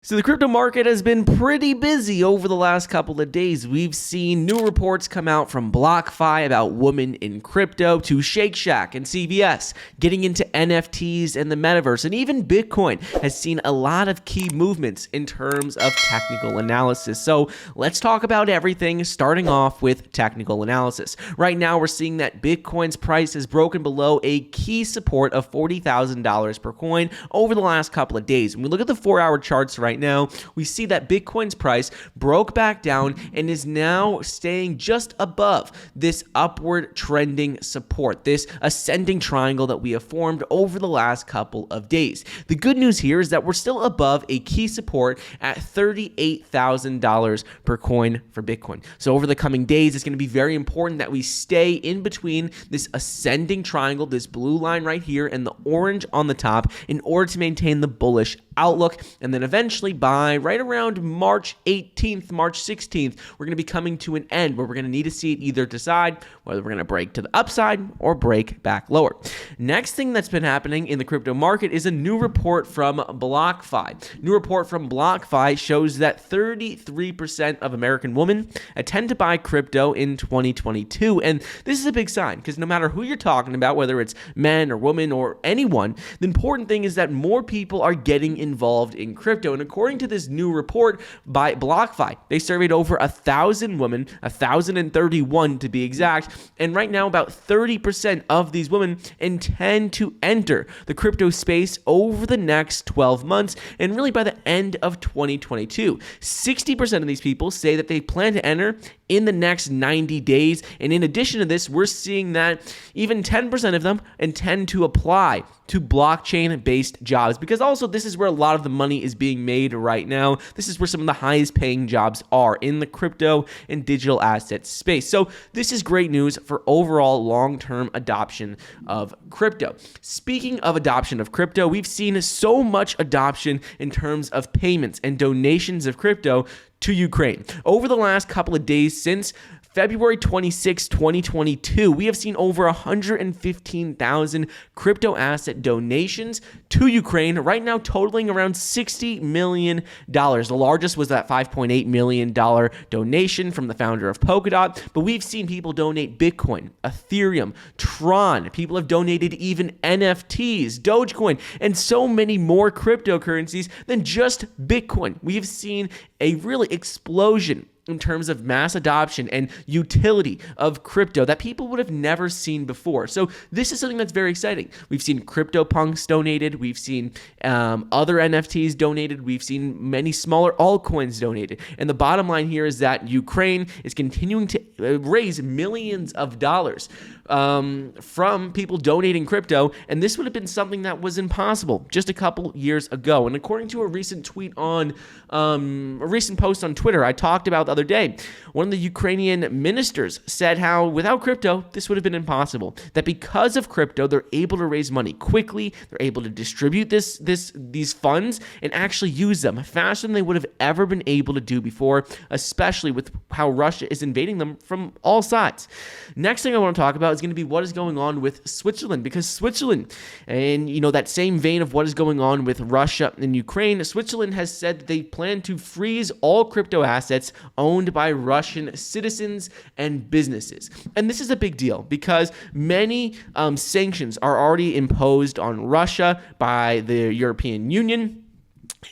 So the crypto market has been pretty busy over the last couple of days. We've seen new reports come out from BlockFi about women in crypto, to Shake Shack and CVS getting into NFTs and the Metaverse, and even Bitcoin has seen a lot of key movements in terms of technical analysis. So let's talk about everything, starting off with technical analysis. Right now, we're seeing that Bitcoin's price has broken below a key support of $40,000 per coin over the last couple of days. When we look at the 4-hour charts right now, we see that Bitcoin's price broke back down and is now staying just above this upward trending support, this ascending triangle that we have formed over the last couple of days. The good news here is that we're still above a key support at $38,000 per coin for Bitcoin. So over the coming days, it's going to be very important that we stay in between this ascending triangle, this blue line right here, and the orange on the top in order to maintain the bullish outlook. And then eventually by right around March 18th, March 16th, we're going to be coming to an end where we're going to need to see it either decide whether we're going to break to the upside or break back lower. Next thing that's been happening in the crypto market is a new report from BlockFi. New report from BlockFi shows that 33% of American women intend to buy crypto in 2022. And this is a big sign because no matter who you're talking about, whether it's men or women or anyone, the important thing is that more people are getting involved in crypto. And according to this new report by BlockFi, they surveyed over 1,000 women, 1,031 to be exact, and right now about 30% of these women intend to enter the crypto space over the next 12 months and really by the end of 2022. 60% of these people say that they plan to enter in the next 90 days, and in addition to this, we're seeing that even 10% of them intend to apply to blockchain-based jobs, because also this is where a lot of the money is being made right now. This is where some of the highest paying jobs are in the crypto and digital asset space. So this is great news for overall long-term adoption of crypto. Speaking of adoption of crypto, we've seen so much adoption in terms of payments and donations of crypto to Ukraine. Over the last couple of days since February 26, 2022, we have seen over 115,000 crypto asset donations to Ukraine, right now totaling around $60 million. The largest was that $5.8 million donation from the founder of Polkadot, but we've seen people donate Bitcoin, Ethereum, Tron. People have donated even NFTs, Dogecoin, and so many more cryptocurrencies than just Bitcoin. We've seen a really explosion in terms of mass adoption and utility of crypto that people would have never seen before. So this is something that's very exciting. We've seen CryptoPunks donated. We've seen other NFTs donated. We've seen many smaller altcoins donated. And the bottom line here is that Ukraine is continuing to raise millions of dollars from people donating crypto. And this would have been something that was impossible just a couple years ago. And according to a recent tweet on a recent post on Twitter, I talked about the other day, one of the Ukrainian ministers said how without crypto, this would have been impossible. That because of crypto, they're able to raise money quickly. They're able to distribute these funds and actually use them faster than they would have ever been able to do before, especially with how Russia is invading them from all sides. Next thing I want to talk about is going to be what is going on with Switzerland, because Switzerland, and that same vein of what is going on with Russia and Ukraine, Switzerland has said that they plan to freeze all crypto assets owned by Russian citizens and businesses. And this is a big deal because many sanctions are already imposed on Russia by the European Union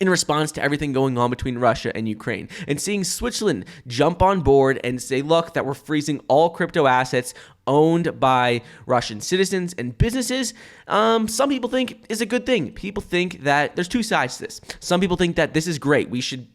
in response to everything going on between Russia and Ukraine. And seeing Switzerland jump on board and say, look, that we're freezing all crypto assets owned by Russian citizens and businesses, some people think is a good thing. People think that there's two sides to this. Some people think that this is great. We should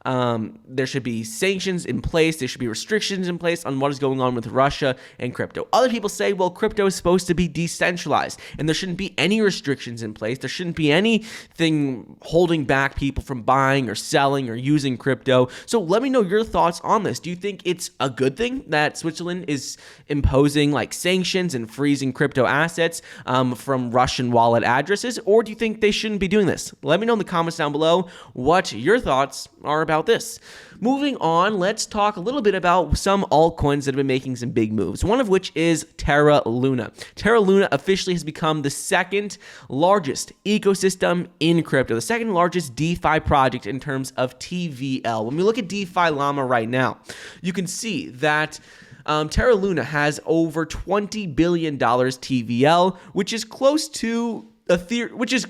there should be sanctions in place. There should be restrictions in place on what is going on with Russia and crypto. Other people say, well, crypto is supposed to be decentralized and there shouldn't be any restrictions in place. There shouldn't be anything holding back people from buying or selling or using crypto. So let me know your thoughts on this. Do you think it's a good thing that Switzerland is imposing imposing like sanctions and freezing crypto assets from Russian wallet addresses, or do you think they shouldn't be doing this? Let me know in the comments down below what your thoughts are about this. Moving on, let's talk a little bit about some altcoins that have been making some big moves, one of which is Terra Luna. Terra Luna officially has become the second largest ecosystem in crypto, the second largest DeFi project in terms of TVL. When we look at DeFi Llama right now, you can see that Terra Luna has over $20 billion TVL, which is close to which is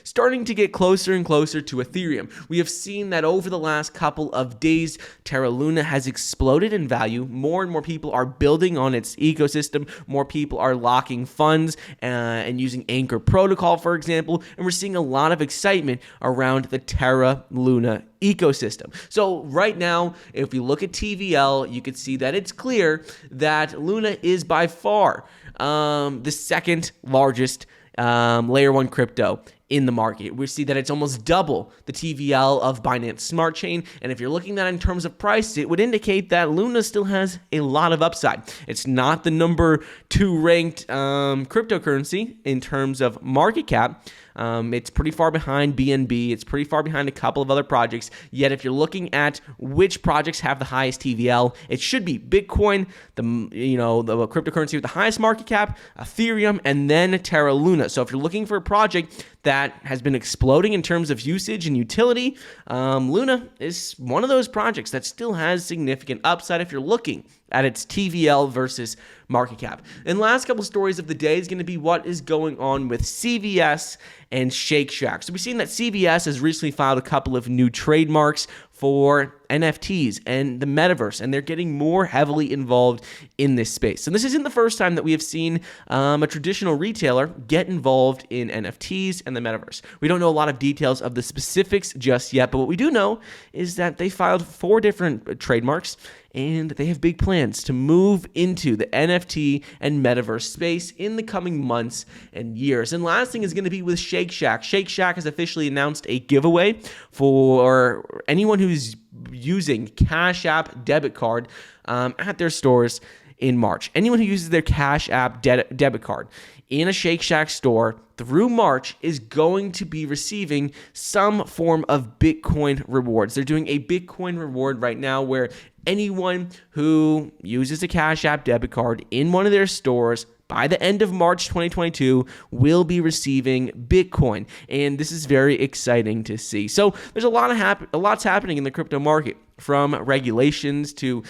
starting to get closer and closer to Ethereum. We have seen that over the last couple of days, Terra Luna has exploded in value. More and more people are building on its ecosystem. More people are locking funds and using Anchor Protocol, for example. And we're seeing a lot of excitement around the Terra Luna ecosystem. So right now, if we look at TVL, you can see that it's clear that Luna is by far the second largest layer 1 crypto in the market. We see that it's almost double the TVL of Binance Smart Chain, and if you're looking at that in terms of price, it would indicate that Luna still has a lot of upside. It's not the number 2 ranked cryptocurrency in terms of market cap. It's pretty far behind BNB. It's pretty far behind a couple of other projects. Yet, if you're looking at which projects have the highest TVL, it should be Bitcoin, the cryptocurrency with the highest market cap, Ethereum, and then Terra Luna. So, if you're looking for a project that has been exploding in terms of usage and utility, Luna is one of those projects that still has significant upside if you're looking at its TVL versus market cap. And last couple stories of the day is going to be what is going on with CVS and Shake Shack. So we've seen that CVS has recently filed a couple of new trademarks for NFTs and the Metaverse, and they're getting more heavily involved in this space. And this isn't the first time that we have seen a traditional retailer get involved in NFTs and the Metaverse. We don't know a lot of details of the specifics just yet, but what we do know is that they filed 4 different trademarks, and they have big plans to move into the NFT and Metaverse space in the coming months and years. And last thing is going to be with Shake Shack. Shake Shack has officially announced a giveaway for anyone who's using Cash App debit card at their stores in March. Anyone who uses their Cash App debit card in a Shake Shack store through March is going to be receiving some form of Bitcoin rewards. They're doing a Bitcoin reward right now where anyone who uses a Cash App debit card in one of their stores by the end of March 2022 will be receiving Bitcoin. And this is very exciting to see. So there's a lot's happening in the crypto market, from regulations to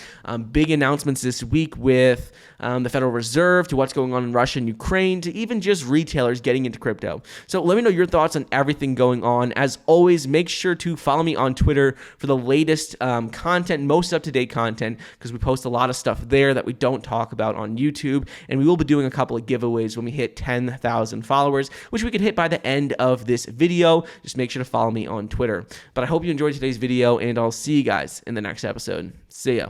big announcements this week with the Federal Reserve, to what's going on in Russia and Ukraine, to even just retailers getting into crypto. So let me know your thoughts on everything going on. As always, make sure to follow me on Twitter for the latest content, most up-to-date content, because we post a lot of stuff there that we don't talk about on YouTube. And we will be doing a couple of giveaways when we hit 10,000 followers, which we could hit by the end of this video. Just make sure to follow me on Twitter. But I hope you enjoyed today's video, and I'll see you guys in the next episode. See ya.